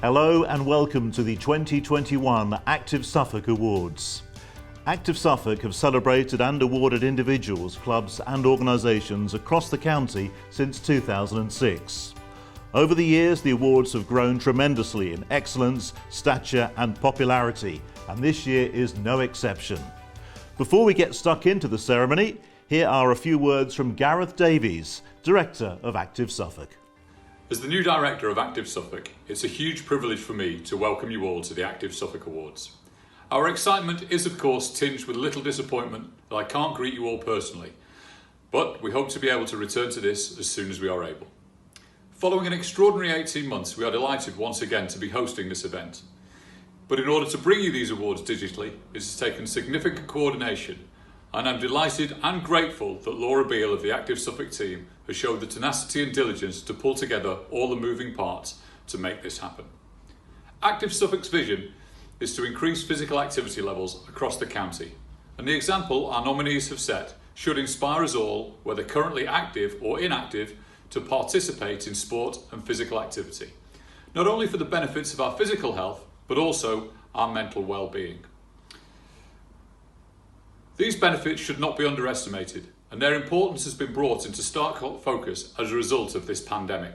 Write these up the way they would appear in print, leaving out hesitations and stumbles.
Hello and welcome to the 2021 Active Suffolk Awards. Active Suffolk have celebrated and awarded individuals, clubs and organisations across the county since 2006. Over the years, the awards have grown tremendously in excellence, stature and popularity, and this year is no exception. Before we get stuck into the ceremony, here are a few words from Gareth Davies, Director of Active Suffolk. As the new Director of Active Suffolk, it's a huge privilege for me to welcome you all to the Active Suffolk Awards. Our excitement is of course tinged with a little disappointment that I can't greet you all personally, but we hope to be able to return to this as soon as we are able. Following an extraordinary 18 months, we are delighted once again to be hosting this event. But in order to bring you these awards digitally, it has taken significant coordination, and I'm delighted and grateful that Laura Beale of the Active Suffolk team has showed the tenacity and diligence to pull together all the moving parts to make this happen. Active Suffolk's vision is to increase physical activity levels across the county, and the example our nominees have set should inspire us all, whether currently active or inactive, to participate in sport and physical activity, not only for the benefits of our physical health, but also our mental well-being. These benefits should not be underestimated, and their importance has been brought into stark focus as a result of this pandemic.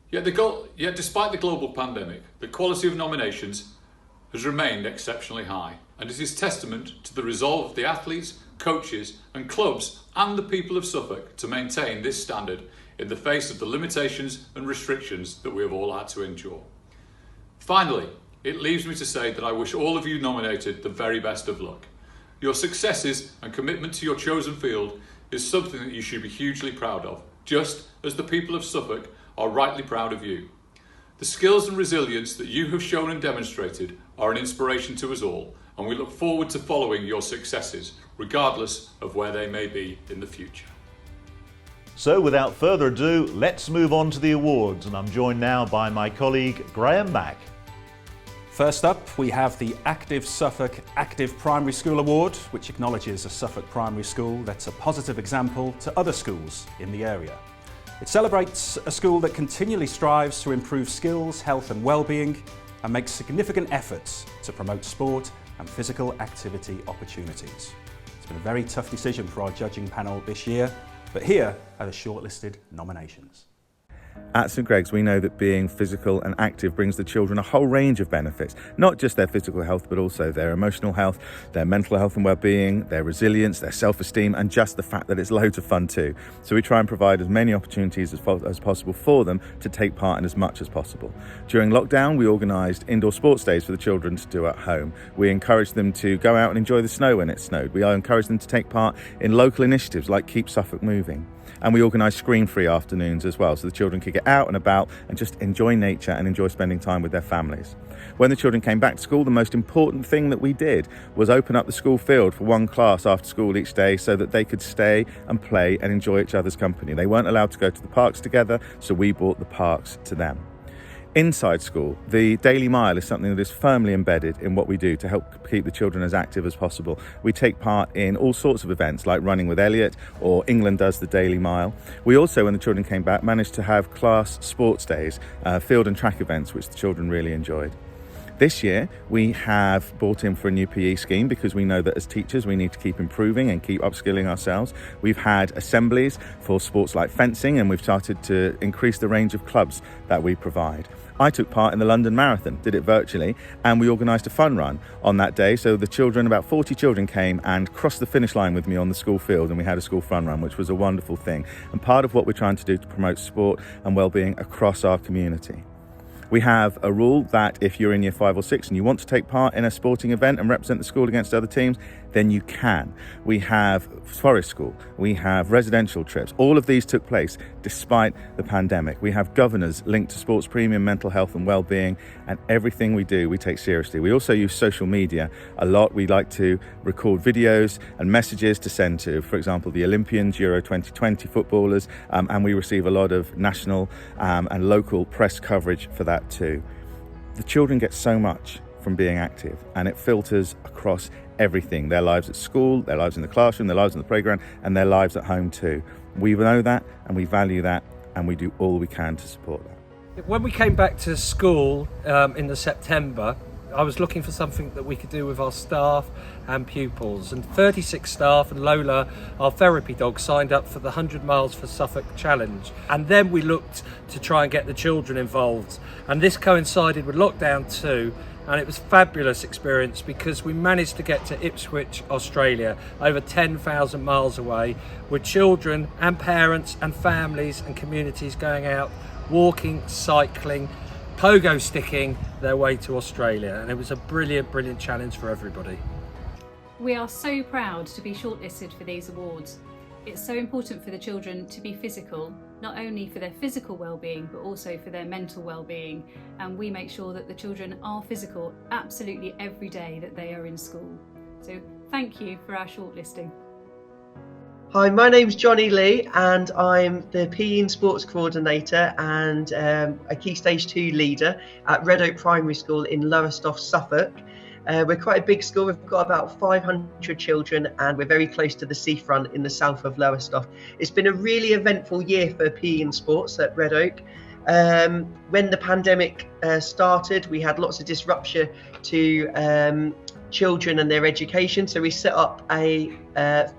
Yet despite the global pandemic, the quality of nominations has remained exceptionally high, and it is testament to the resolve of the athletes, coaches and clubs and the people of Suffolk to maintain this standard in the face of the limitations and restrictions that we have all had to endure. Finally, it leaves me to say that I wish all of you nominated the very best of luck. Your successes and commitment to your chosen field is something that you should be hugely proud of, just as the people of Suffolk are rightly proud of you. The skills and resilience that you have shown and demonstrated are an inspiration to us all, and we look forward to following your successes, regardless of where they may be in the future. So without further ado, let's move on to the awards, and I'm joined now by my colleague Graham Mack. First up, we have the Active Suffolk Active Primary School Award, which acknowledges a Suffolk primary school that's a positive example to other schools in the area. It celebrates a school that continually strives to improve skills, health and well-being and makes significant efforts to promote sport and physical activity opportunities. It's been a very tough decision for our judging panel this year, but here are the shortlisted nominations. At St Greg's, we know that being physical and active brings the children a whole range of benefits, not just their physical health, but also their emotional health, their mental health and well-being, their resilience, their self-esteem, and just the fact that it's loads of fun too. So we try and provide as many opportunities as possible for them to take part in as much as possible. During lockdown, we organised indoor sports days for the children to do at home. We encouraged them to go out and enjoy the snow when it snowed. We encouraged them to take part in local initiatives like Keep Suffolk Moving. And we organised screen-free afternoons as well, so the children could get out and about and just enjoy nature and enjoy spending time with their families. When the children came back to school, the most important thing that we did was open up the school field for one class after school each day so that they could stay and play and enjoy each other's company. They weren't allowed to go to the parks together, so we brought the parks to them. Inside school, the Daily Mile is something that is firmly embedded in what we do to help keep the children as active as possible. We take part in all sorts of events like Running with Elliot or England Does the Daily Mile. We also, when the children came back, managed to have class sports days, field and track events, which the children really enjoyed. This year, we have brought in for a new PE scheme because we know that as teachers, we need to keep improving and keep upskilling ourselves. We've had assemblies for sports like fencing, and we've started to increase the range of clubs that we provide. I took part in the London Marathon, did it virtually, and we organised a fun run on that day. So the children, about 40 children came and crossed the finish line with me on the school field, and we had a school fun run, which was a wonderful thing. And part of what we're trying to do to promote sport and well-being across our community. We have a rule that if you're in year 5 or 6 and you want to take part in a sporting event and represent the school against other teams, then you can. We have forest school, we have residential trips. All of these took place despite the pandemic. We have governors linked to sports premium, mental health and well-being, and everything we do, we take seriously. We also use social media a lot. We like to record videos and messages to send to, for example, the Olympians, Euro 2020 footballers, and we receive a lot of national and local press coverage for that too. The children get so much from being active, and it filters across everything: their lives at school, their lives in the classroom, their lives in the playground, and their lives at home too. We know that and we value that, and we do all we can to support that. When we came back to school in the September, I was looking for something that we could do with our staff and pupils, and 36 staff and Lola, our therapy dog, signed up for the 100 Miles for Suffolk Challenge. And then we looked to try and get the children involved, and this coincided with lockdown too, and it was a fabulous experience because we managed to get to Ipswich, Australia, over 10,000 miles away, with children and parents and families and communities going out walking, cycling, pogo sticking their way to Australia, and it was a brilliant challenge for everybody. We are so proud to be shortlisted for these awards. It's so important for the children to be physical, not only for their physical well-being but also for their mental well-being, and we make sure that the children are physical absolutely every day that they are in school. So thank you for our shortlisting. Hi, my name's Johnny Lee and I'm the PE and Sports Coordinator and a Key Stage 2 leader at Red Oak Primary School in Lowestoft, Suffolk. We're quite a big school, we've got about 500 children and we're very close to the seafront in the south of Lowestoft. It's been a really eventful year for PE and Sports at Red Oak. When the pandemic started, we had lots of disruption to children and their education, so we set up a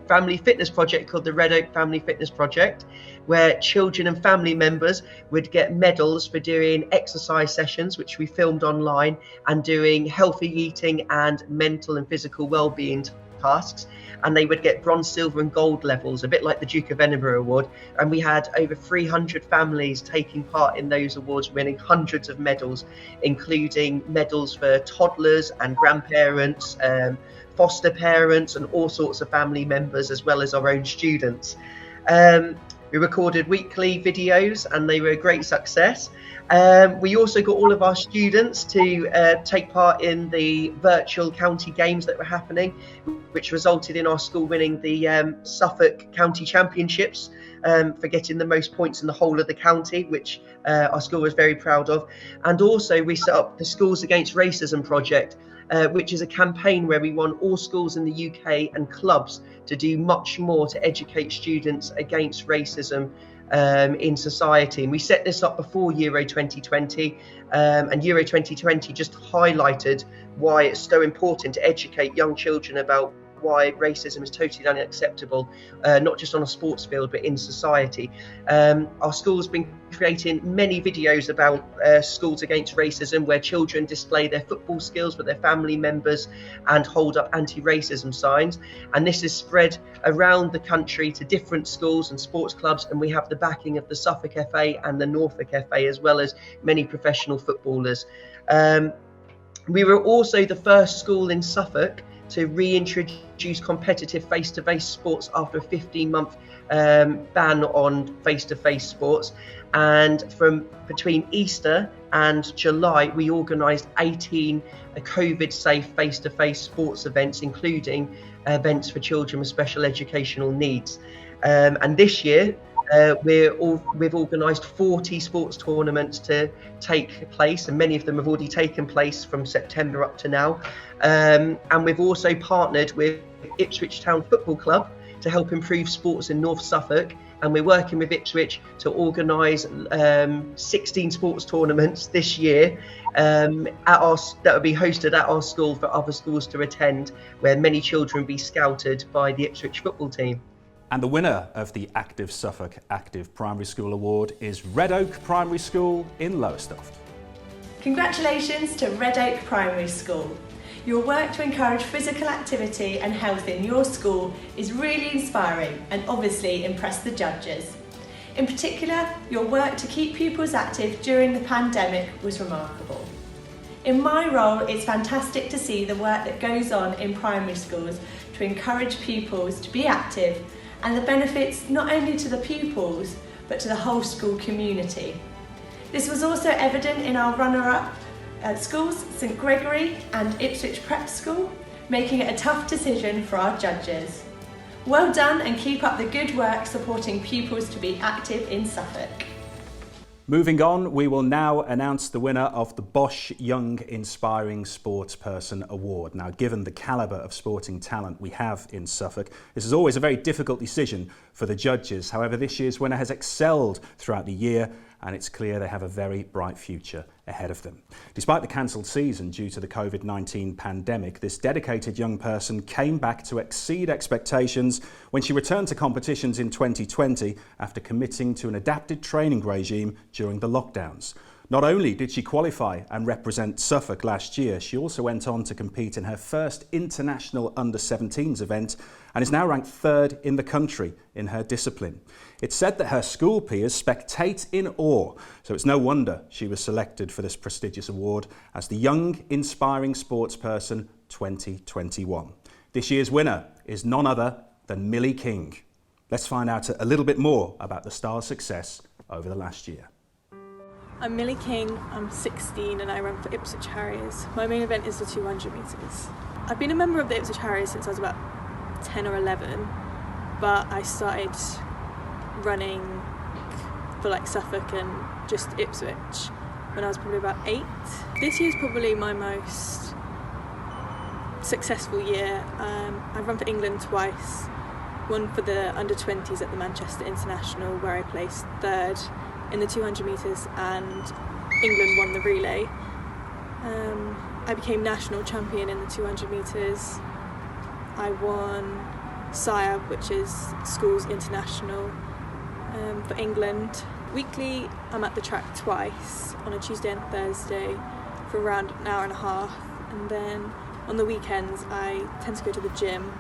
family fitness project called the Red Oak Family Fitness Project, where children and family members would get medals for doing exercise sessions, which we filmed online, and doing healthy eating and mental and physical well-being tasks, and they would get bronze, silver and gold levels, a bit like the Duke of Edinburgh Award. And we had over 300 families taking part in those awards, winning hundreds of medals, including medals for toddlers and grandparents, foster parents and all sorts of family members, as well as our own students. We recorded weekly videos and they were a great success. We also got all of our students to take part in the virtual county games that were happening, which resulted in our school winning the Suffolk County Championships for getting the most points in the whole of the county, which our school was very proud of. And also we set up the Schools Against Racism project, which is a campaign where we want all schools in the UK and clubs to do much more to educate students against racism in society. And we set this up before Euro 2020, and Euro 2020 just highlighted why it's so important to educate young children about why racism is totally unacceptable, not just on a sports field but in society. Our school's been creating many videos about Schools Against Racism, where children display their football skills with their family members and hold up anti-racism signs, and this is spread around the country to different schools and sports clubs, and we have the backing of the Suffolk FA and the Norfolk FA, as well as many professional footballers. We were also the first school in Suffolk to reintroduce competitive face-to-face sports after a 15-month ban on face-to-face sports. And from between Easter and July, we organised 18 COVID-safe face-to-face sports events, including events for children with special educational needs. And this year, we've organised 40 sports tournaments to take place, and many of them have already taken place from September up to now. And we've also partnered with Ipswich Town Football Club to help improve sports in North Suffolk, and we're working with Ipswich to organise 16 sports tournaments this year that will be hosted at our school for other schools to attend, where many children will be scouted by the Ipswich football team. And the winner of the Active Suffolk Active Primary School Award is Red Oak Primary School in Lowestoft. Congratulations to Red Oak Primary School. Your work to encourage physical activity and health in your school is really inspiring and obviously impressed the judges. In particular, your work to keep pupils active during the pandemic was remarkable. In my role, it's fantastic to see the work that goes on in primary schools to encourage pupils to be active, and the benefits not only to the pupils but to the whole school community. This was also evident in our runner-up schools, St Gregory and Ipswich Prep School, making it a tough decision for our judges. Well done, and keep up the good work supporting pupils to be active in Suffolk. Moving on, we will now announce the winner of the Bosch Young Inspiring Sportsperson Award. Now, given the calibre of sporting talent we have in Suffolk, this is always a very difficult decision for the judges. However, this year's winner has excelled throughout the year and it's clear they have a very bright future ahead of them. Despite the cancelled season due to the COVID-19 pandemic, this dedicated young person came back to exceed expectations when she returned to competitions in 2020 after committing to an adapted training regime during the lockdowns. Not only did she qualify and represent Suffolk last year, she also went on to compete in her first international under-17s event and is now ranked third in the country in her discipline. It's said that her school peers spectate in awe, so it's no wonder she was selected for this prestigious award as the Young Inspiring Sportsperson 2021. This year's winner is none other than Millie King. Let's find out a little bit more about the star's success over the last year. I'm Millie King, I'm 16 and I run for Ipswich Harriers. My main event is the 200 metres. I've been a member of the Ipswich Harriers since I was about 10 or 11, but I started running for like Suffolk and just Ipswich when I was probably about 8. This year's probably my most successful year. I've run for England twice, one for the under-20s at the Manchester International where I placed third in the 200 metres and England won the relay. I became national champion in the 200 metres. I won SIAB, which is Schools International, for England. Weekly I'm at the track twice, on a Tuesday and Thursday for around an hour and a half, and then on the weekends I tend to go to the gym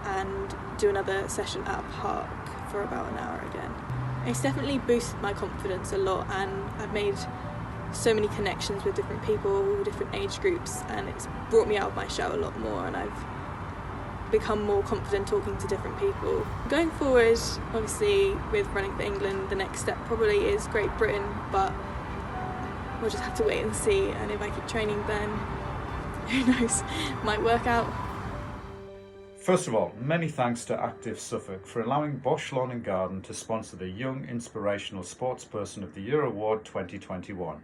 and do another session at a park for about an hour again. It's definitely boosted my confidence a lot, and I've made so many connections with different people, different age groups, and it's brought me out of my shell a lot more, and I've become more confident talking to different people. Going forward, obviously with running for England, the next step probably is Great Britain, but we'll just have to wait and see, and if I keep training then who knows, might work out. First of all, many thanks to Active Suffolk for allowing Bosch Lawn and Garden to sponsor the Young Inspirational Sportsperson of the Year Award 2021.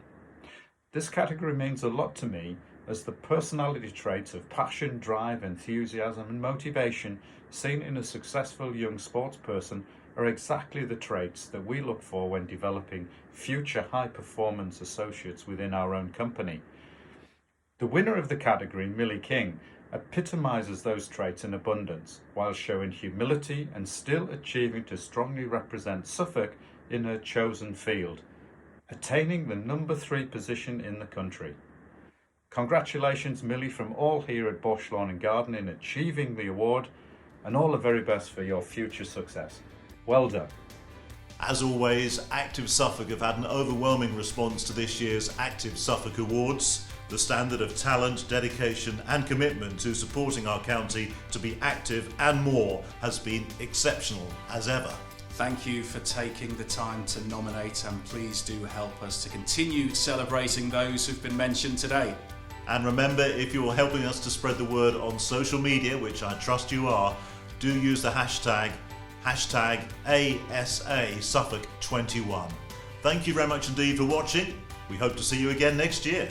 This category means a lot to me, as the personality traits of passion, drive, enthusiasm and motivation seen in a successful young sportsperson are exactly the traits that we look for when developing future high-performance associates within our own company. The winner of the category, Millie King, epitomises those traits in abundance, while showing humility and still achieving to strongly represent Suffolk in her chosen field, attaining the number 3 position in the country. Congratulations, Millie, from all here at Bosch Lawn and Garden in achieving the award, and all the very best for your future success. Well done. As always, Active Suffolk have had an overwhelming response to this year's Active Suffolk Awards. The standard of talent, dedication and commitment to supporting our county to be active and more has been exceptional as ever. Thank you for taking the time to nominate, and please do help us to continue celebrating those who've been mentioned today. And remember, if you're helping us to spread the word on social media, which I trust you are, do use the hashtag ASA Suffolk 21. Thank you very much indeed for watching. We hope to see you again next year.